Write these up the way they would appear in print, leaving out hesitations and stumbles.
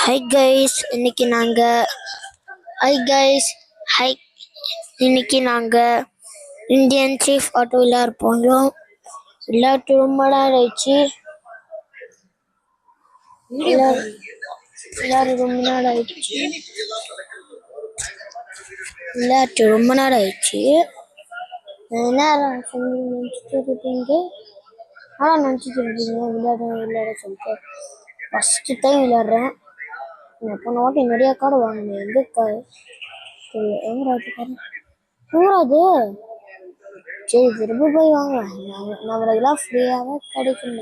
Hi guys இன்னைக்கு நாங்கள் Indian chief auto விளையாட போகிறோம். விளையாட்டு ரொம்ப நாள் ஆயிடுச்சு. விளையாட சொல்லிட்டு ஃபஸ்ட்டு டைம் விளையாடுறேன். போன வாட்டி நிறைய கார்டு வாங்கினேன். எங்க கார்டு அது சரி திரும்ப போய் வாங்கலாம். நம்மளுக்கெல்லாம் ஃப்ரீயாகவே கிடைக்குங்க.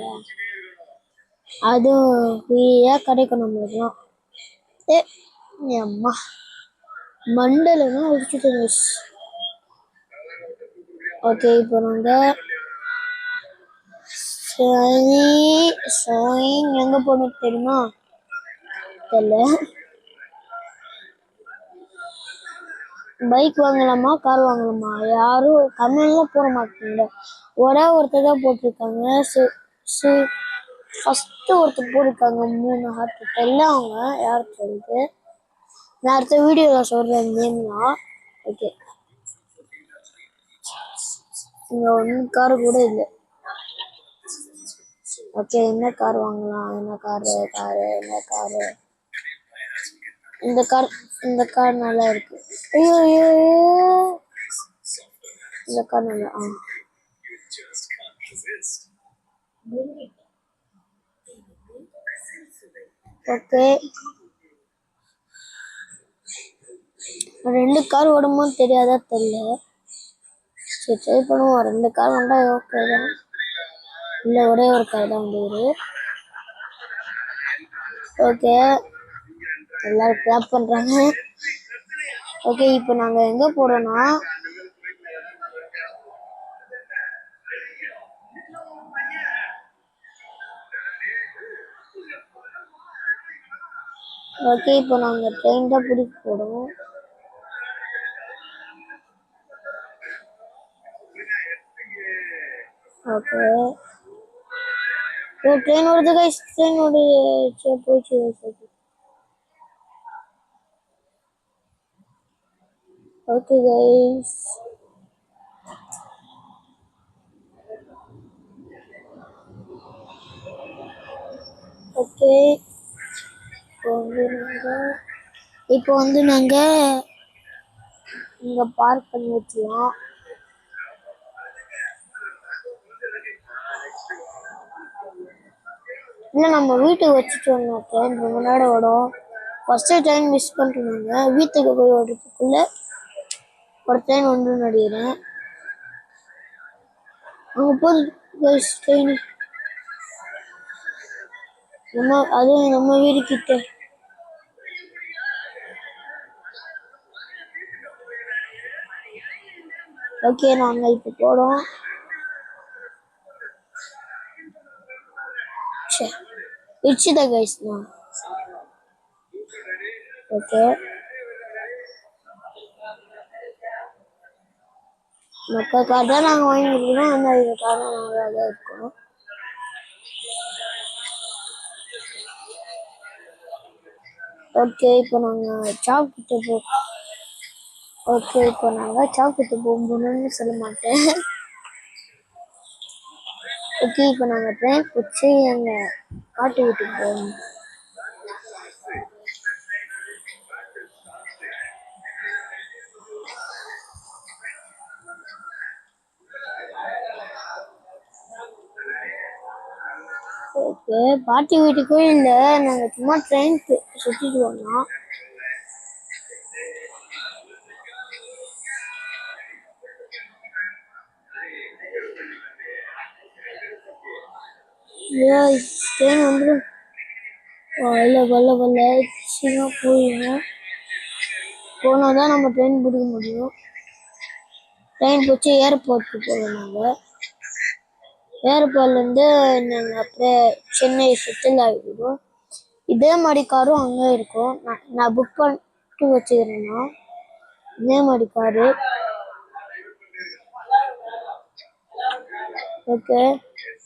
அதுவும் ஃப்ரீயாக கிடைக்கும் நம்மளுக்குலாம். அம்மா மண்டலன்னா அடிச்சுட்டு. ஓகே, இப்போ நாங்கள் எங்க போகணும் தெரியுமா? தெரியல. பைக் வாங்கலாமா கார் வாங்கலாமா யாரும் கமெண்ட்ல போட மாட்டாங்க. ஒரே ஒருத்தர் தான் போட்டிருக்காங்க. ஃபர்ஸ்ட் ஒருத்தர் போட்டிருக்காங்க 3 ஹார்ட். எல்லாம் அவங்க யார் சொல்லிட்டு நான் அடுத்த வீடியோவில் சொல்கிறேன் நேம்னா. ஓகே, இங்கே ஒன்றும் காரு கூட இல்லை. ஓகே, என்ன கார் வாங்கலாம்? என்ன காரு இந்த கார் நல்லா இருக்கு. ஐயோ இந்த கார் நல்லா. ஓகே, 2 கார் ஓடுமோ தெரியாதா தெரியல. சரி ட்ரை பண்ணுவோம். 2 கார் வந்தா ஓகே தான். இல்லை ஒரே ஒரு கார் தான் வந்து. ஓகே, எல்லாரும் கிளாப் பண்றாங்க. ஓகே, இப்போ நாங்கள் எங்கே போகிறோன்னா ஓகே இப்போ நாங்கள் ட்ரெயின் தான் பிடிக்க போகிறோம். ஓகே, ட்ரெயின் வருது கைஸ். ட்ரெயின் வருது. போயிடுச்சு. ஓகே கைஸ், ஓகே இப்போ வந்து நாங்கள் இங்கே பார்க் பண்ணி வச்சுக்கலாம். இல்லை நம்ம வீட்டுக்கு வச்சுட்டு வந்தோம். ட்ரெயின் ரொம்ப நேரம் ஓடும். ஃபஸ்ட்டு ட்ரெயின் மிஸ் பண்ணிட்டுருந்தாங்க. வீட்டுக்கு போய் ஓடுறதுக்குள்ள ஒரு ட்ரெயின் ஒன்று நடிக்கிறேன். அங்கே போகுது ட்ரெயின். அதுவும் நம்ம வீடு கிட்ட. ஓகே, நாங்கள் இப்போ போகிறோம். இட்ஸுதா கைஸ் நான். ஓகே, மொக்க கார் தான் நாங்கள் வாங்கியிருக்கோம். அந்த கார் தான் நாங்கள் தான் இருக்கோம். ஓகே, இப்போ நாங்கள் சாப்பிட்டு போகணும்னு சொல்ல மாட்டேன். ஓகே, இப்போ நாங்கள் ட்ரெயின் பிடிச்சி எங்கள் பாட்டு வீட்டுக்கு போகணும். ஓகே, பாட்டி வீட்டுக்கும் இல்லை, நாங்கள் சும்மா ட்ரெயின் சுற்றிட்டு வந்தோம். ட்ரெயின் வந்துடும். வல்ல சீக்கிரம் போயிடும். போனால் தான் நம்ம ட்ரெயின் பிடிக்க முடியும். ட்ரெயின் பிடிச்சி ஏர்போர்ட்டுக்கு போகிறோம். நாங்கள் ஏர்போர்ட்லேருந்து நாங்கள் அப்படியே சென்னை செட்டில் ஆகிடுவோம். இதே மாதிரி காரும் அங்கே இருக்கும். நான் புக் பண்ணிட்டு வச்சுக்கிறேன்னா இதே மாதிரி காரு. ஓகே,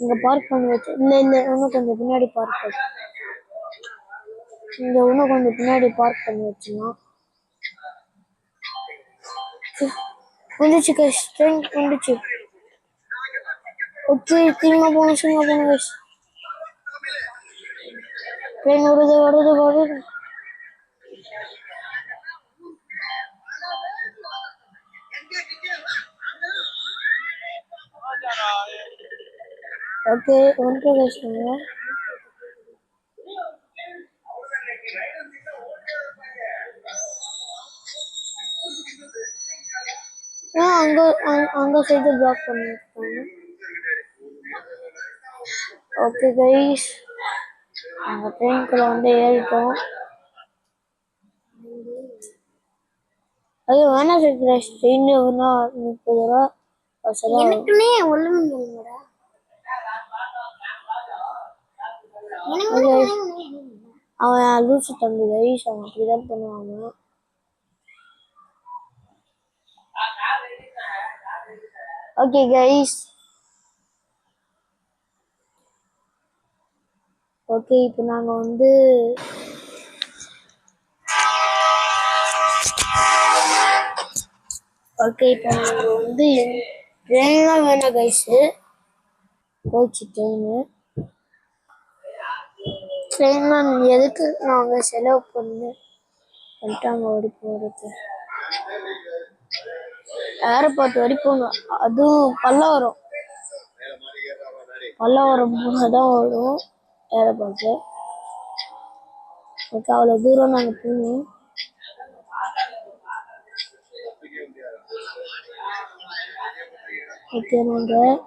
இங்கே பார்க் பண்ணி வச்சு இல்லை இன்னும் கொஞ்சம் பின்னாடி பார்க் பண்ணி. இங்க இன்னும் கொஞ்சம் பின்னாடி பார்க் பண்ணி வச்சுக்கலாம். வந்துச்சு கைஸ், ட்ரெயின் வந்துச்சு. ஓகே, திரும்ப போகணும் கைஸ். ட்ரெயின் வருது. ஓகே, ஒன்று கைஸ். அங்க சைடு பிளாக் பண்ணிருக்காங்க. ஓகே கைஸ், நாங்க ட்ரெயின்குள்ள வந்து ஏறிட்டோம். ஐயோ வேணா கைஸ், ட்ரெயின் 30 ரூபா. எனக்குனே ஒழுங்குங்கடா. அவன் லூசு தம்பி கைஸ், அவன் அப்படிதான் பண்ணுவாங்க. ஓகே கைஸ், ஓகே இப்போ நாங்க வந்து ட்ரெயின்லாம் வேணாம் கைஸ். போச்சு ட்ரெயின்லாம் எதுக்கு நாங்க செலவு பண்ணிட்டாங்க ஓடி போறது. ஏர்போர்ட் வரை போகணும், அதுவும் பல்லவரம் தான் வரும் ஏர்போர்ட்டு. ஓகே, அவ்வளோ தூரம் நாங்கள் போகணும். ஓகே, நாங்கள்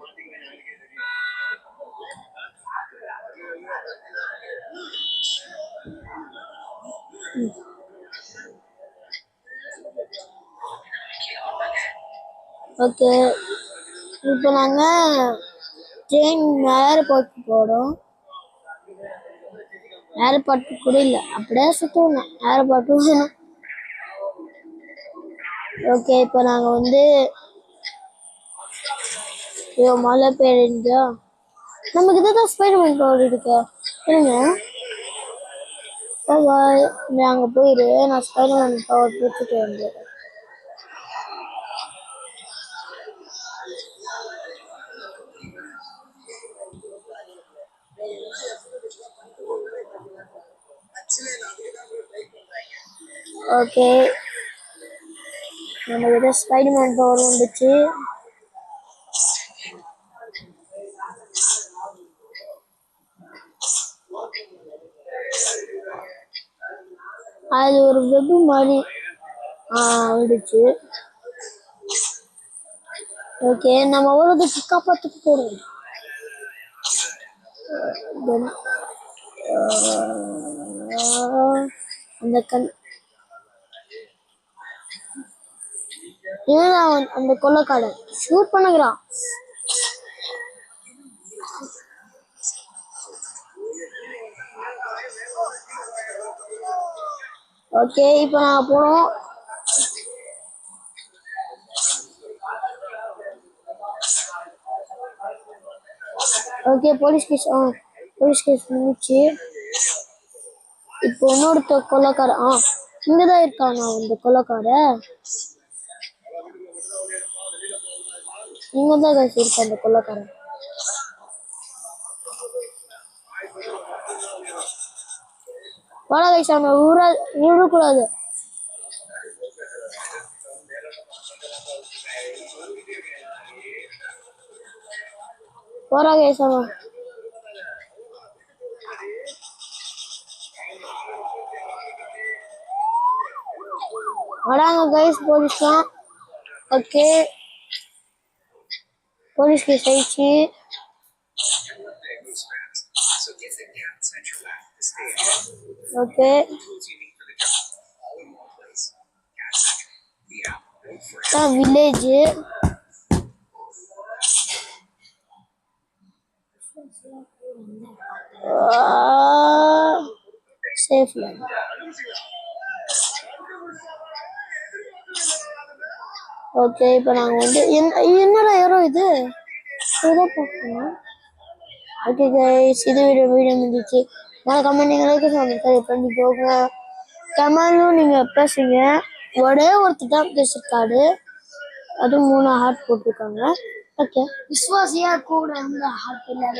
ஓகே இப்போ நாங்கள் ட்ரெயின் ஏர்போர்ட்டுக்கு போகிறோம். ஏர்போர்ட்டு கூட இல்லை, அப்படியே சுற்றுவோம். ஏர்போர்ட்டு வேணும். ஓகே இப்போ நாங்கள் வந்து மழை பெய்யுதா, நமக்கு இதுதான் ஸ்பைடர்மேன் பவர் இருக்கு. இருங்க, நீ அங்கே போயிடு, நான் ஸ்பைடர்மேன் பவர் கொடுத்துட்டு வந்துடுறேன். ஓகே, நம்ம கிட்ட ஸ்பைடர்மேன் பவர் வந்துச்சு. அது ஒரு வெப் மாதிரி வந்துச்சு. ஓகே, நம்ம உலகத்துக்கு காப்பாற்றுக்கு போடுவோம். அந்த அந்த கொள்ளைக்காரன் ஷூட் பண்ணுகிறான். ஓகே இப்போ நான் போனோம். ஓகே, போலீஸ் கேஸ் முடிச்சு. இப்போ இன்னொருத்த கொள்ளைக்காரன் இங்கதான் இருக்கானா? அந்த கொள்ளைக்காரன் இங்கதான் இருக்க அந்த கொள்ளைக்காரன். வாடா கைஸ், அவனை விடக்கூடாது. போறா கைஸ் அவன். வராங்க கைஸ் போலீஸ்லாம். ஓகே, போலீஸ் கேஸ் ஆயிடுச்சு. Okay, village. Safe line. Okay இப்போ நாங்கள் வந்து என்னடா யாரோ இது பார்க்கணும். ஓகே கைஸ், இது வீடியோ முடிஞ்சிச்சு. மறக்காம நீங்க லைக் சப்ஸ்கிரைப் பண்ணிக்கோங்க. கமெண்ட்டும் நீங்க பேசுங்க. ஒரே ஒருத்தர் தான் பேசிருக்காரு, அது 3 ஹார்ட் போட்டிருக்காங்க. ஓகே, விஸ்வாசியா கூட ஹார்ட் இல்லாத